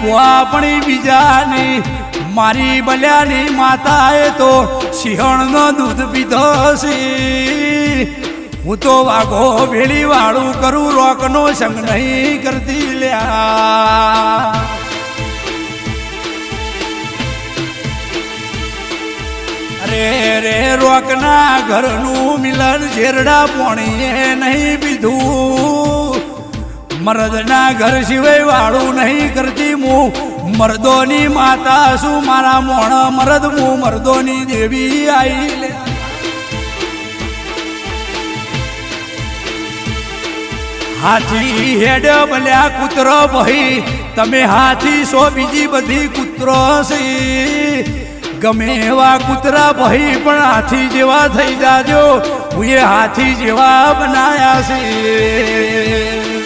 ગોવાપણી બીજાની મારી બલ્યાની માતાએ તો સિંહણનો દૂધ પીધો છે હું તો વાઘો ભેળી વાળું કરું રોકનો સંગ નહીં કરતી લ્યા અરે રે રોકના ઘરનું મિલન ઝેરડા પોણીએ નહીં પીધું મરદના ઘર સિવાય વાળું નહીં કરતી હું મર્દોની માતા શું મારા મોણ મરદ હું મર્દોની દેવી આઈ લે હાથી હેડ બલ્યા કૂતરો ભાઈ તમે હાથી સો બીજી બધી કૂતરો છે ગમે એવા કૂતરા ભાઈ પણ હાથી જેવા થઈ જાજો હું એ હાથી જેવા બનાયા છે